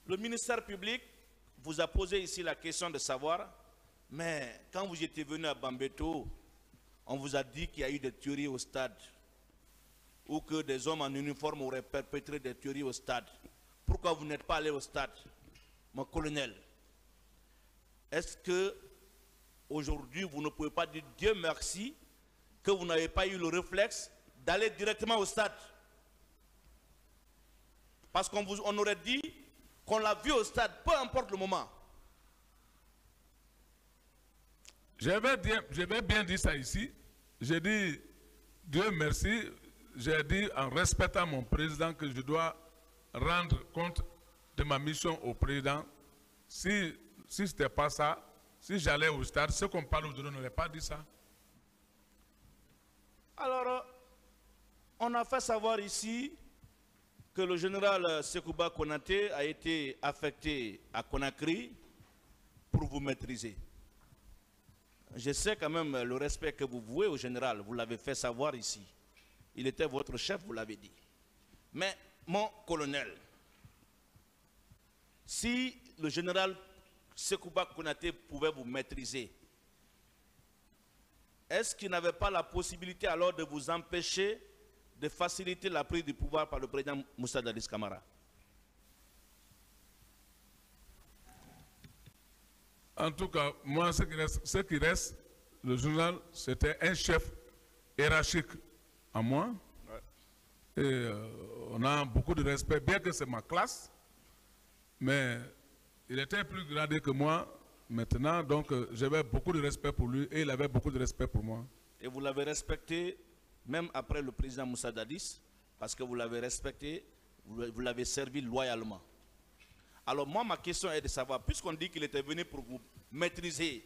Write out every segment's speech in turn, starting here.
Le ministère public vous a posé ici la question de savoir, mais quand vous étiez venu à Bambeto, on vous a dit qu'il y a eu des tueries au stade, ou que des hommes en uniforme auraient perpétré des tueries au stade. Pourquoi vous n'êtes pas allé au stade, mon colonel? Est-ce que aujourd'hui vous ne pouvez pas dire Dieu merci que vous n'avez pas eu le réflexe d'aller directement au stade? Parce qu'on aurait dit qu'on l'a vu au stade, peu importe le moment. Je vais bien dire ça ici. J'ai dit Dieu merci. J'ai dit en respectant mon président que je dois rendre compte de ma mission au président. Si ce n'était pas ça, si j'allais au stade, ce qu'on parle aujourd'hui, on n'aurait pas dit ça. Alors, on a fait savoir ici que le général Sekouba Konaté a été affecté à Conakry pour vous maîtriser. Je sais quand même le respect que vous vouez au général, vous l'avez fait savoir ici. Il était votre chef, vous l'avez dit. Mais, mon colonel, si le général Sekouba Konaté pouvait vous maîtriser, est-ce qu'il n'avait pas la possibilité alors de vous empêcher de faciliter la prise du pouvoir par le président Moussa Dadis Camara? En tout cas, moi, ce qui reste, le journal, c'était un chef hiérarchique à moi. Ouais. Et on a beaucoup de respect, bien que c'est ma classe, mais il était plus gradé que moi maintenant, donc j'avais beaucoup de respect pour lui et il avait beaucoup de respect pour moi. Et vous l'avez respecté même après le président Moussa Dadis, parce que vous l'avez respecté, vous l'avez servi loyalement. Alors moi, ma question est de savoir, puisqu'on dit qu'il était venu pour vous maîtriser,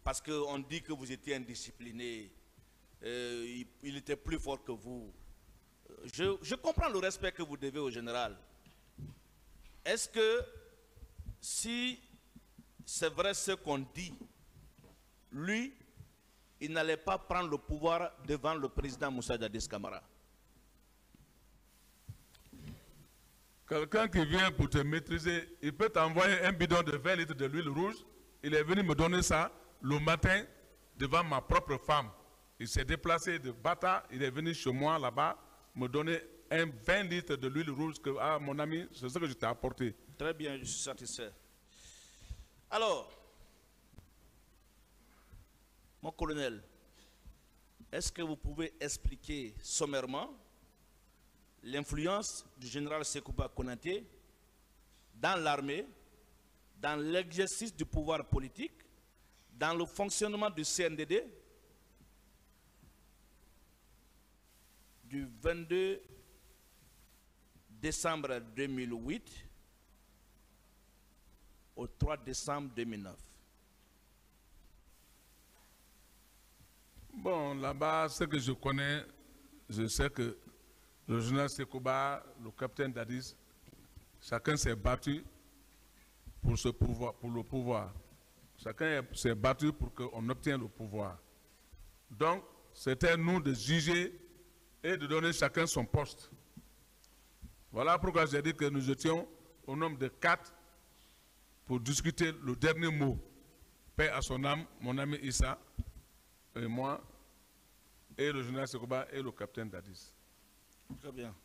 parce qu'on dit que vous étiez indiscipliné, il était plus fort que vous. Je comprends le respect que vous devez au général. Est-ce que si c'est vrai ce qu'on dit, lui, il n'allait pas prendre le pouvoir devant le président Moussa Dadis Camara? Quelqu'un qui vient pour te maîtriser, il peut t'envoyer un bidon de 20 litres de l'huile rouge. Il est venu me donner ça le matin devant ma propre femme. Il s'est déplacé de Bata, il est venu chez moi là-bas, me donner un 20 litres de l'huile rouge que, ah, mon ami, c'est ce que je t'ai apporté. Très bien, je suis satisfait. Alors, mon colonel, est-ce que vous pouvez expliquer sommairement l'influence du général Sekouba Konaté dans l'armée, dans l'exercice du pouvoir politique, dans le fonctionnement du CNDD du 22 décembre 2008 au 3 décembre 2009? Bon, là-bas, ce que je connais, je sais que le général Sekouba, le capitaine Dadis, chacun s'est battu pour ce pouvoir, pour le pouvoir. Chacun s'est battu pour qu'on obtienne le pouvoir. Donc, c'était nous de juger et de donner chacun son poste. Voilà pourquoi j'ai dit que nous étions au nombre de 4 pour discuter le dernier mot. Paix à son âme, mon ami Issa, et moi, et le général Sekouba et le capitaine Dadis. Très bien.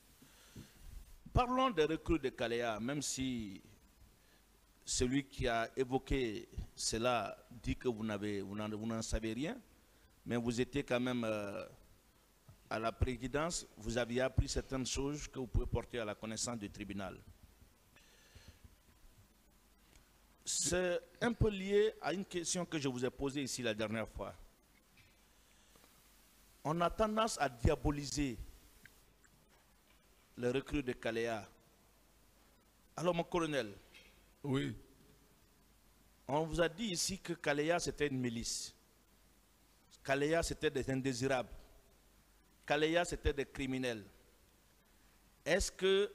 Parlons des recrues de Kaléa, même si celui qui a évoqué cela dit que vous n'en savez rien, mais vous étiez quand même à la présidence, vous aviez appris certaines choses que vous pouvez porter à la connaissance du tribunal. C'est un peu lié à une question que je vous ai posée ici la dernière fois. On a tendance à diaboliser les recrues de Kaléa. Alors, mon colonel, oui. On vous a dit ici que Kaléa, c'était une milice. Kaléa, c'était des indésirables. Kaléa, c'était des criminels. Est-ce que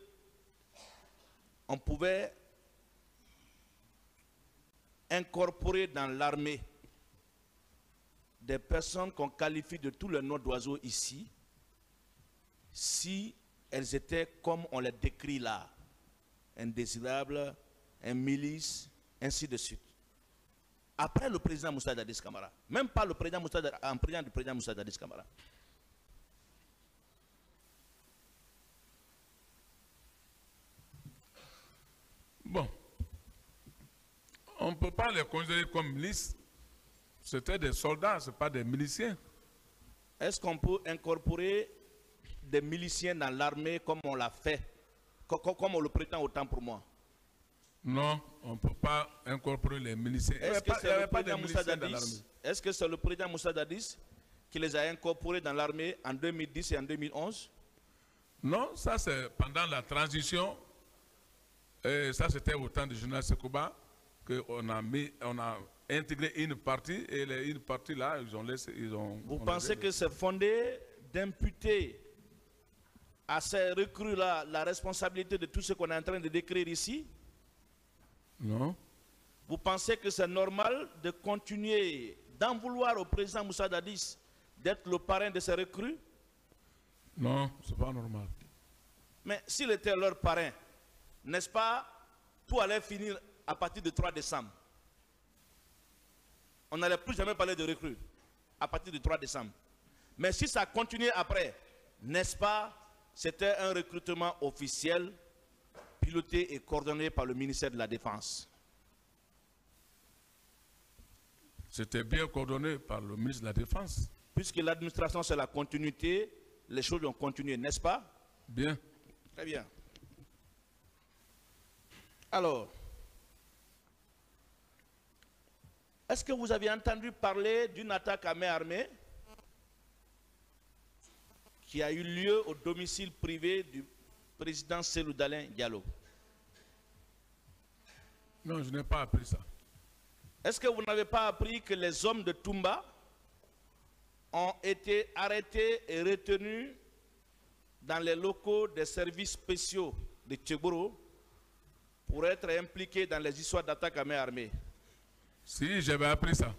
on pouvait incorporer dans l'armée des personnes qu'on qualifie de tous les noms d'oiseaux ici, si elles étaient comme on les décrit là, indésirables, un milice, ainsi de suite. Après le président Moussa Dadis Camara. Même pas le président Moussa Dadis, un président du président Moussa Dadis Camara. Bon. On ne peut pas les considérer comme milices. C'était des soldats, ce n'est pas des miliciens. Est-ce qu'on peut incorporer des miliciens dans l'armée comme on l'a fait, comme on le prétend autant pour moi? Non, on ne peut pas incorporer les miliciens. Est-ce que c'est le président Moussa Dadis? Est-ce que c'est le président Moussa Dadis qui les a incorporés dans l'armée en 2010 et en 2011? Non, ça c'est pendant la transition. Et ça c'était au temps du général Sekouba qu'on a intégré une partie et une partie là, ils ont laissé. Vous pensez que c'est fondé d'imputer à ces recrues-là la responsabilité de tout ce qu'on est en train de décrire ici? Non. Vous pensez que c'est normal de continuer d'en vouloir au président Moussa Dadis d'être le parrain de ces recrues? Non, ce n'est pas normal. Mais s'il était leur parrain, n'est-ce pas, tout allait finir à partir du 3 décembre. On n'allait plus jamais parler de recrues à partir du 3 décembre. Mais si ça continuait après, n'est-ce pas, c'était un recrutement officiel, piloté et coordonné par le ministère de la Défense. C'était bien coordonné par le ministre de la Défense. Puisque l'administration, c'est la continuité, les choses ont continué, n'est-ce pas? Bien. Très bien. Alors, est-ce que vous avez entendu parler d'une attaque à main armée qui a eu lieu au domicile privé du président Cellou Dalein Diallo? Non, je n'ai pas appris ça. Est-ce que vous n'avez pas appris que les hommes de Toumba ont été arrêtés et retenus dans les locaux des services spéciaux de Tchéboro pour être impliqués dans les histoires d'attaque à main armée? Si, j'avais appris ça.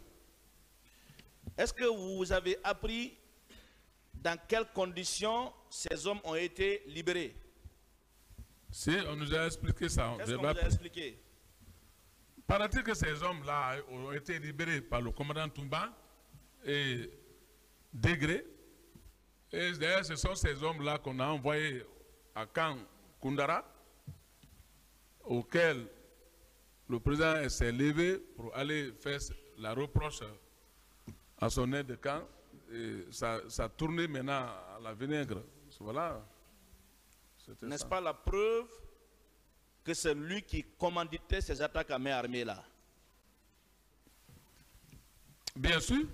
Est-ce que vous avez appris dans quelles conditions ces hommes ont été libérés? Si, on nous a expliqué ça. Qu'est-ce qu'on vous a expliqué? Paraît-il que ces hommes-là ont été libérés par le commandant Toumba et Degré. Et d'ailleurs, ce sont ces hommes-là qu'on a envoyés à Camp Koundara, auquel le président s'est levé pour aller faire la reproche à son aide de camp. Et ça tournait maintenant à la vinaigre. Voilà. N'est-ce pas la preuve que c'est lui qui commanditait ces attaques à main armée là? Bien sûr.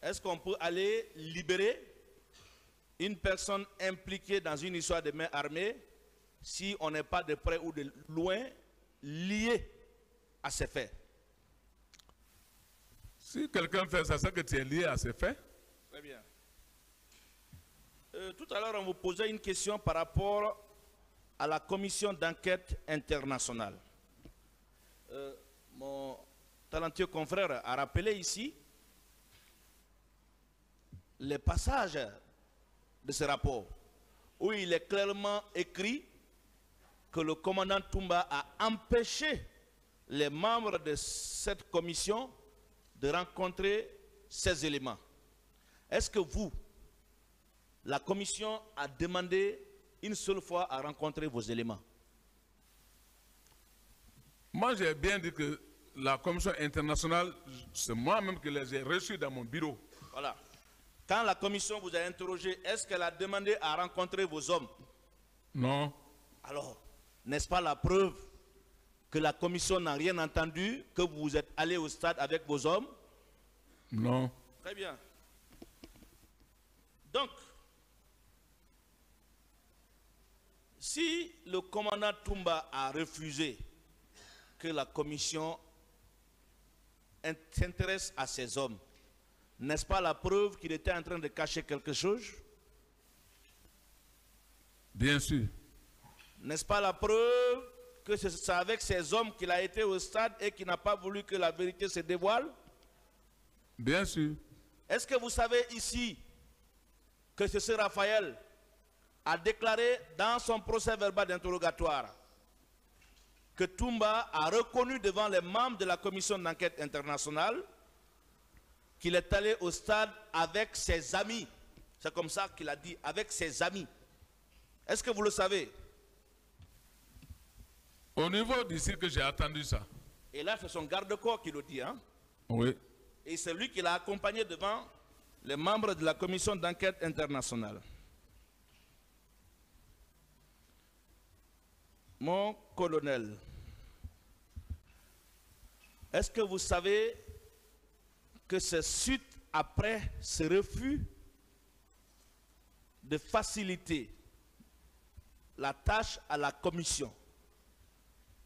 Est-ce qu'on peut aller libérer une personne impliquée dans une histoire de main armée si on n'est pas de près ou de loin lié à ces faits? Si quelqu'un fait ça, c'est que tu es lié à ces faits. Très bien. Tout à l'heure, on vous posait une question par rapport à la commission d'enquête internationale. Mon talentueux confrère a rappelé ici les passages de ce rapport où il est clairement écrit que le commandant Toumba a empêché les membres de cette commission de rencontrer ces éléments. Est-ce que vous, la commission a demandé une seule fois à rencontrer vos éléments? Moi, j'ai bien dit que la commission internationale, c'est moi-même qui les ai reçus dans mon bureau. Voilà. Quand la commission vous a interrogé, est-ce qu'elle a demandé à rencontrer vos hommes? Non. Alors, n'est-ce pas la preuve que la commission n'a rien entendu, que vous êtes allé au stade avec vos hommes? Non. Très bien. Donc, si le commandant Toumba a refusé que la commission s'intéresse à ces hommes, n'est-ce pas la preuve qu'il était en train de cacher quelque chose? Bien sûr. N'est-ce pas la preuve que c'est avec ces hommes qu'il a été au stade et qu'il n'a pas voulu que la vérité se dévoile? Bien sûr. Est-ce que vous savez ici que ce Raphaël a déclaré dans son procès verbal d'interrogatoire que Toumba a reconnu devant les membres de la commission d'enquête internationale qu'il est allé au stade avec ses amis. C'est comme ça qu'il a dit, avec ses amis. Est-ce que vous le savez? Au niveau d'ici que j'ai attendu ça. Et là, c'est son garde-corps qui le dit. Hein? Oui. Et c'est lui qui l'a accompagné devant les membres de la commission d'enquête internationale. Mon colonel, est-ce que vous savez que c'est suite après ce refus de faciliter la tâche à la commission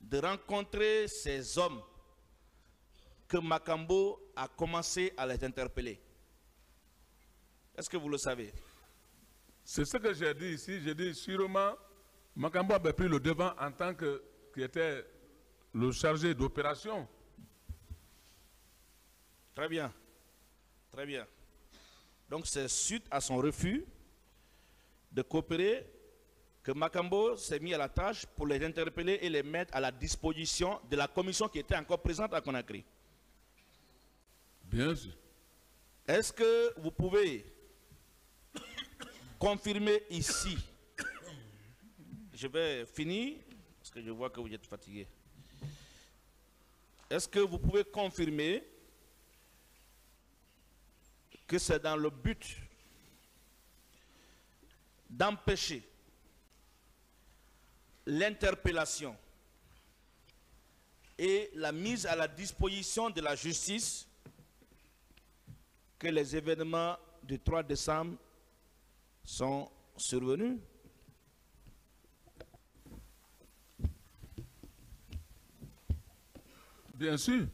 de rencontrer ces hommes que Makambo a commencé à les interpeller? Est-ce que vous le savez? C'est ce que j'ai dit ici. J'ai dit sûrement Makambo avait pris le devant en tant que qui était le chargé d'opération. Très bien. Très bien. Donc c'est suite à son refus de coopérer que Makambo s'est mis à la tâche pour les interpeller et les mettre à la disposition de la commission qui était encore présente à Conakry. Bien sûr. Est-ce que vous pouvez confirmer ici? Je vais finir parce que je vois que vous êtes fatigué. Est-ce que vous pouvez confirmer que c'est dans le but d'empêcher l'interpellation et la mise à la disposition de la justice que les événements du 3 décembre sont survenus? Bien sûr.